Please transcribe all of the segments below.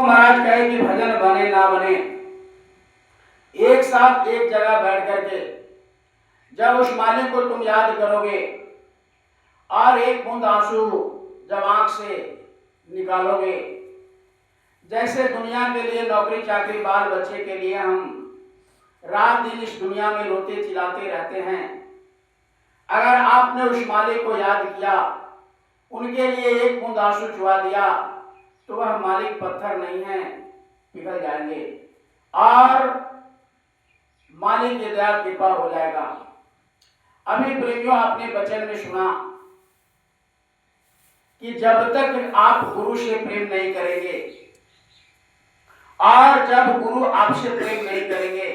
तो महाराज कहे कि भजन बने ना बने, एक साथ एक जगह बैठ करके जब उस मालिक को तुम याद करोगे और एक बूंद आंसू जब आंख से निकालोगे, जैसे दुनिया के लिए नौकरी चाकरी बाल बच्चे के लिए हम रात दिन इस दुनिया में रोते चिल्लाते रहते हैं, अगर आपने उस मालिक को याद किया, उनके लिए एक बूंद आंसू चुहा दिया, तो वह मालिक पत्थर नहीं है, पिघल जाएंगे और मालिक की दया कृपा हो जाएगा। अभी प्रेमियों आपने वचन में सुना कि जब तक आप गुरु से प्रेम नहीं करेंगे और जब गुरु आपसे प्रेम नहीं करेंगे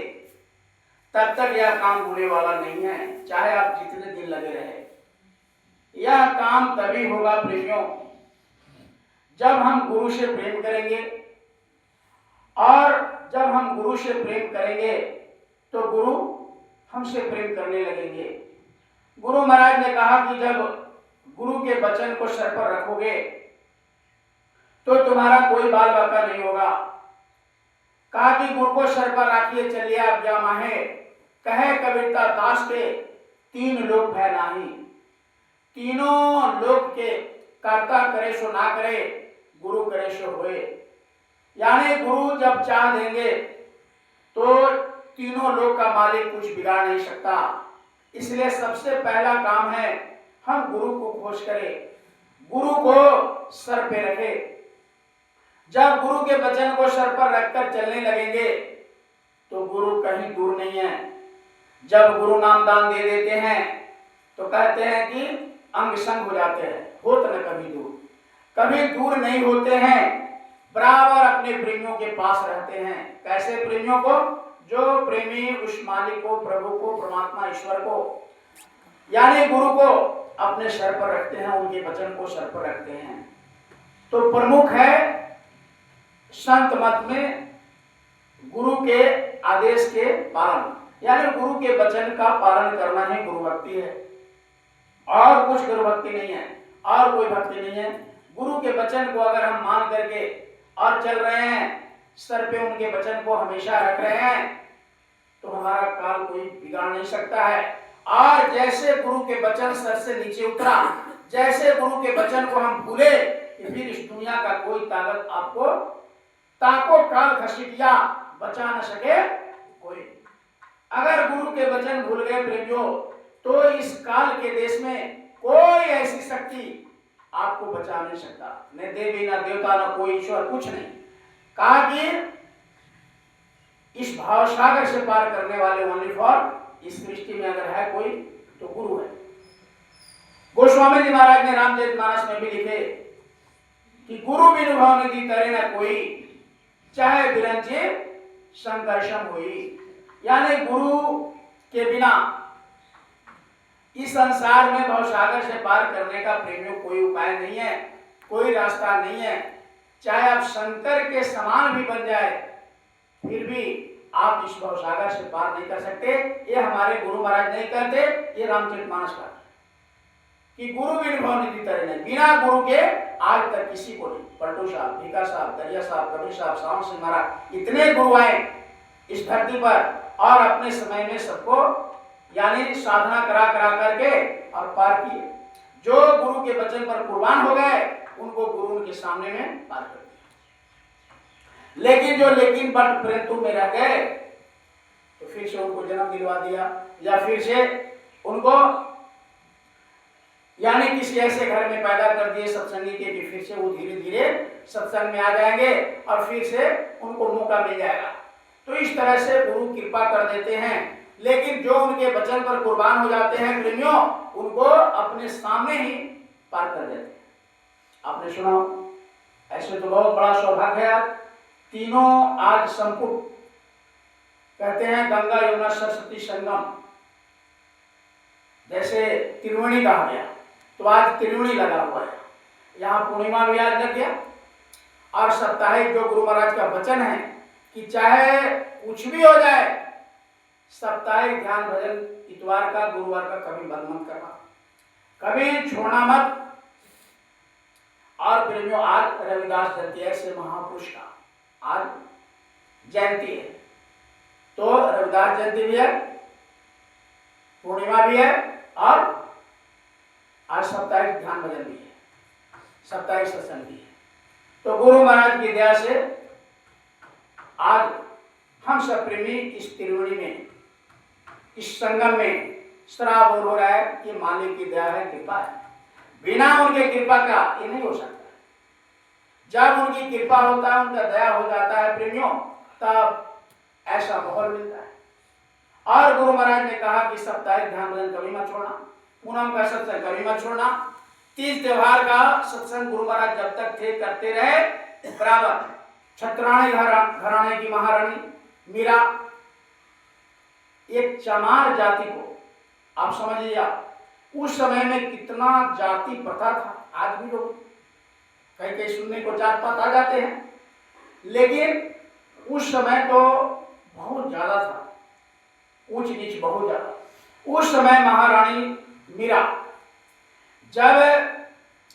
तब तक यह काम होने वाला नहीं है, चाहे आप जितने दिन लगे रहे। यह काम तभी होगा प्रेमियों जब हम गुरु से प्रेम करेंगे, और जब हम गुरु से प्रेम करेंगे तो गुरु हमसे प्रेम करने लगेंगे। गुरु महाराज ने कहा कि जब गुरु के वचन को सर पर रखोगे तो तुम्हारा कोई बाल बाका नहीं होगा। कहा कि गुरु को सर पर रखिए चलिए आज्ञा माहे, कहे कबीरता दास के तीन लोक भय नाही। तीनों लोक के कर्ता करे सो ना करे, गुरु करे सो होए। यानी गुरु जब चाह देंगे तो तीनों लोक का मालिक कुछ बिगाड़ नहीं सकता। इसलिए सबसे पहला काम है हम गुरु को खोज करें, गुरु को सर पे रखें। जब गुरु के वचन को सर पर रखकर चलने लगेंगे तो गुरु कहीं दूर नहीं है। जब गुरु नामदान दे देते हैं तो कहते हैं कि अंग संग हो जाते हैं, होत न कभी दूर, कभी दूर नहीं होते हैं, बराबर अपने प्रेमियों के पास रहते हैं। कैसे प्रेमियों को? जो प्रेमी उस मालिक को, प्रभु को, परमात्मा ईश्वर को यानी गुरु को अपने सर पर रखते हैं, उनके वचन को सर पर रखते हैं। तो प्रमुख है संत मत में गुरु के आदेश के पालन, यानी गुरु के वचन का पालन करना ही गुरु भक्ति है, और कुछ गुरु भक्ति नहीं है, और कोई भक्ति नहीं है। गुरु के वचन को अगर हम मान करके और चल रहे हैं, सर पे उनके वचन को हमेशा रख रहे हैं, तो हमारा काल कोई बिगाड़ नहीं सकता है। और जैसे गुरु के वचन सर से नीचे उतरा, जैसे गुरु के वचन को हम भूले कि फिर इस दुनिया का कोई ताकत आपको ताको काल घसीटिया बचा न सके कोई। अगर गुरु के वचन भूल गए प्रेमियों तो इस काल के देश में कोई ऐसी शक्ति आपको बचा नहीं सकता, न देवी न देवता न कोई ईश्वर, कुछ नहीं। कहा कि इस भावसागर से पार करने वाले ओनली फॉर इस सृष्टि में अगर है कोई तो गुरु है। गोस्वामी जी महाराज ने रामचरितमानस में भी लिखे कि गुरु बिनु भव निधि तरे न कोई, चाहे बिरंचे संकर्षम हुई। यानी गुरु के बिना इस संसार में भवसागर से पार करने का प्रेमियों कोई उपाय नहीं है, कोई रास्ता नहीं है। चाहे आप शंकर के समान भी बन जाए फिर भी आप इस भवसागर से पार नहीं कर सकते। ये हमारे गुरु महाराज नहीं कहते, ये रामचरितमानस कहते कि गुरु बिन भव निधि तरे नहीं। बिना गुरु के आज तक किसी को नहीं, पलटू साहब, भीखा साहब, दरिया साहब, कबीर साहब, सावन सिंह महाराज, इतने गुरु आए इस धरती पर और अपने समय में सबको यानी साधना करा करके और पार किए। जो गुरु के वचन पर कुर्बान हो गए उनको गुरु के सामने में पार कर दिया। लेकिन जो लेकिन बट परंतु में रह गए तो फिर से उनको जन्म दिलवा दिया, या फिर से उनको यानी किसी ऐसे घर में पैदा कर दिए सत्संगी के कि फिर से वो धीरे धीरे सत्संग में आ जाएंगे और फिर से उनको मौका मिल जाएगा। तो इस तरह से गुरु कृपा कर देते हैं। लेकिन जो उनके वचन पर कुर्बान हो जाते हैं प्रेमियों, उनको अपने सामने ही पार कर देते हैं। आपने सुना, ऐसे तो बहुत बड़ा सौभाग्य है। तीनों आज संपुट कहते हैं, गंगा यमुना सरस्वती संगम, जैसे त्रिवेणी कहा गया तो आज त्रिवेणी लगा हुआ है। यहाँ पूर्णिमा भी आज लग गया, और साप्ताहिक जो गुरु महाराज का वचन है कि चाहे कुछ भी हो जाए, साप्ताहिक ध्यान भजन इतवार का गुरुवार का कभी बंद मत करना, कभी छोड़ना मत। और प्रेमियों आज रविदास जयंती ऐसे महापुरुष का आज जयंती है, तो रविदास जयंती भी है, पूर्णिमा भी है, और आज साप्ताहिक ध्यान भजन भी है, साप्ताहिक सत्संग भी है। तो गुरु महाराज की दया से आज हम सब प्रेमी इस त्रिवेणी में, इस संगम में श्रावण हो रहा है कि मालिक की दया है, कृपा है। बिना उनके कृपा का ये नहीं हो सकता। जब उनकी कृपा होता है, उनका दया हो जाता है प्रेमियों, तब ऐसा माहौल मिलता है। और गुरु महाराज ने कहा कि साप्ताहिक ध्यान भजन कभी मत छोड़ना, पूनम का सत्संग कभी मत छोड़ना, तीज त्योहार का सत्संग गुरु महाराज जब तक थे करते रहे बराबर। छत्राणी घराने की महारानी मीरा, एक चमार जाति को आप समझिए, उस समय में कितना जाति प्रथा था। आज भी लोग कहीं कहीं सुनने को जात पात आ जाते हैं, लेकिन उस समय तो बहुत ज्यादा था, ऊंच नीच बहुत ज्यादा। उस समय महारानी मीरा जब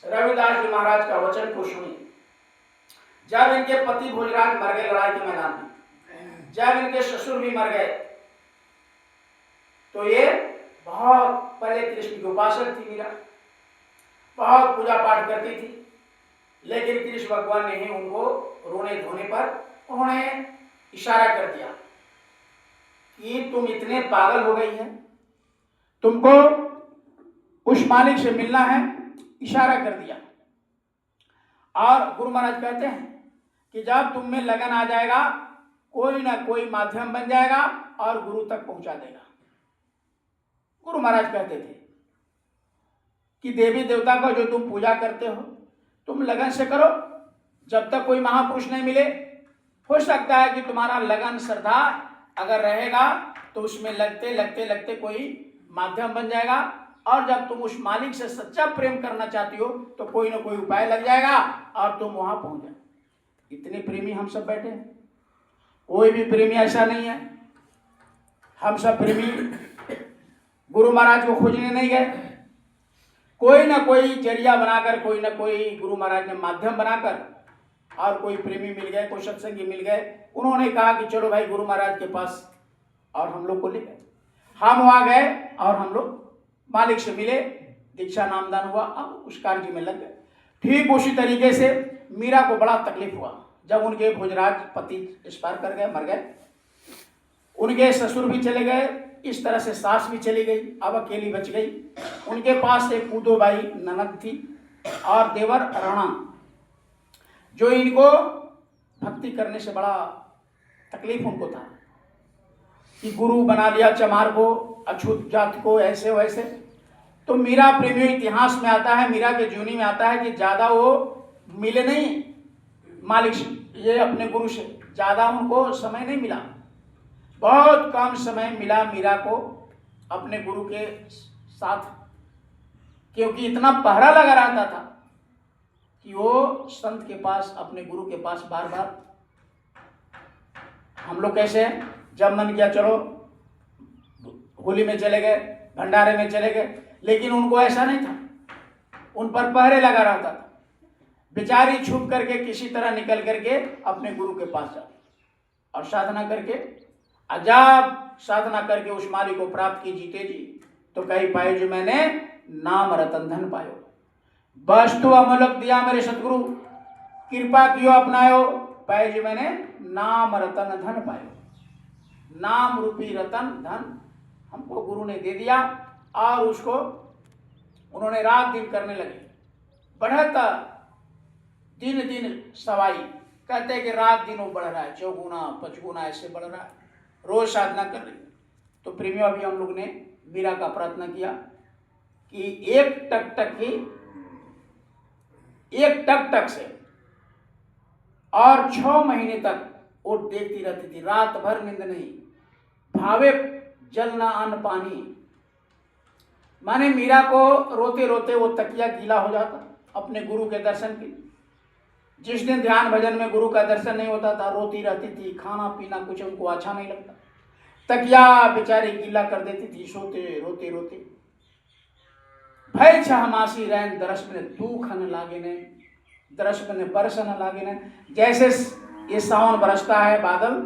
रविदास जी महाराज का वचन को सुनी, जब इनके पति भोजराज मर गए लड़ाई के मैदान में, जब इनके ससुर भी मर गए, तो ये बहुत पहले कृष्ण की उपासक थी मीरा, बहुत पूजा पाठ करती थी, लेकिन कृष्ण भगवान ने ही उनको रोने धोने पर उन्होंने इशारा कर दिया कि तुम इतने पागल हो गई हैं, तुमको उस मालिक से मिलना है, इशारा कर दिया। और गुरु महाराज कहते हैं कि जब तुम में लगन आ जाएगा, कोई ना कोई माध्यम बन जाएगा और गुरु तक पहुंचा देगा। गुरु महाराज कहते थे कि देवी देवता का जो तुम पूजा करते हो, तुम लगन से करो, जब तक कोई महापुरुष नहीं मिले। हो सकता है कि तुम्हारा लगन श्रद्धा अगर रहेगा तो उसमें लगते लगते लगते कोई माध्यम बन जाएगा, और जब तुम उस मालिक से सच्चा प्रेम करना चाहती हो तो कोई ना कोई उपाय लग जाएगा और तुम वहां पहुंच जाए। इतने प्रेमी हम सब बैठे हैं, कोई भी प्रेमी ऐसा नहीं है। हम सब प्रेमी गुरु महाराज को खोजने नहीं गए, कोई ना कोई जरिया बनाकर, कोई ना कोई गुरु महाराज ने माध्यम बनाकर, और कोई प्रेमी मिल गए, कोई सत्संगी मिल गए, उन्होंने कहा कि चलो भाई गुरु महाराज के पास, और हम लोग को ले गए। हम वहां गए और हम लोग मालिक से मिले, दीक्षा नामदान हुआ, अब उस कार्य में लग गए। ठीक उसी तरीके से मीरा को बड़ा तकलीफ हुआ जब उनके भोजराज पति एक्सपायर कर गए, मर गए, उनके ससुर भी चले गए, इस तरह से सास भी चली गई, अब अकेली बच गई। उनके पास एक कूदोबाई ननद थी और देवर राणा, जो इनको भक्ति करने से बड़ा तकलीफ उनको था कि गुरु बना लिया चमार को, अछूत जात को, ऐसे वैसे। तो मीरा प्रेमियों इतिहास में आता है, मीरा के जीवनी में आता है कि ज्यादा वो मिले नहीं मालिक से, ये अपने गुरु से ज्यादा उनको समय नहीं मिला, बहुत कम समय मिला मीरा को अपने गुरु के साथ, क्योंकि इतना पहरा लगा रहता था कि वो संत के पास, अपने गुरु के पास बार बार। हम लोग कैसे हैं, जब मन किया चलो होली में चले गए, भंडारे में चले गए, लेकिन उनको ऐसा नहीं था, उन पर पहरे लगा रहता था। बेचारी छुप करके किसी तरह निकल करके अपने गुरु के पास जाती और साधना करके, अजाब साधना करके उस मालिक को प्राप्त की जीते जी। तो कही पाए जो मैंने नाम रतन धन पायो, वस्तु अमूलक दिया मेरे सतगुरु, कृपा कियो अपनायो, पाए जो मैंने नाम रतन धन पायो। नाम रूपी रतन धन हमको गुरु ने दे दिया, और उसको उन्होंने रात दिन करने लगे। बढ़ता दिन दिन सवाई, कहते हैं कि रात दिन वो बढ़ रहा है, चौगुना पचगुना ऐसे बढ़ रहा है, रोज साधना कर रही। तो प्रेमियों अभी हम लोग ने मीरा का प्रार्थना किया कि एक टक टक से और 6 महीने तक वो देखती रहती थी, रात भर नींद नहीं, भावे जल ना अन्न पानी। माने मीरा को रोते रोते वो तकिया गीला हो जाता अपने गुरु के दर्शन के। जिस दिन ध्यान भजन में गुरु का दर्शन नहीं होता था, रोती रहती थी, खाना पीना कुछ उनको अच्छा नहीं लगता, तकिया बेचारी गीला कर देती थी, सोते रोते रोते। भय छहमासी रैन दरस में दुख न लागे ने, दरस में बरस न लागे ने। जैसे ये सावन बरसता है बादल,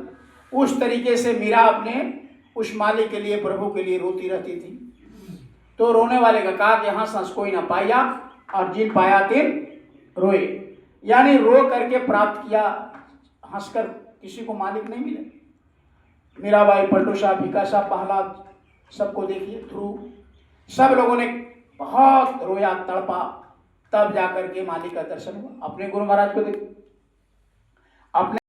उस तरीके से मीरा अपने उस मालिक के लिए, प्रभु के लिए रोती रहती थी। तो रोने वाले का कहा कि हंस हंस कोई ना पाया और जिन पाया तिन रोए, यानी रो करके प्राप्त किया, हंसकर किसी को मालिक नहीं मिले। मीराबाई, पलटू साहब, भीखा साहब, प्रहलाद, सबको देखिए, ध्रुव, सब लोगों ने बहुत रोया, तड़पा, तब जाकर के मालिक का दर्शन हुआ। अपने गुरु महाराज को देखिए, अपने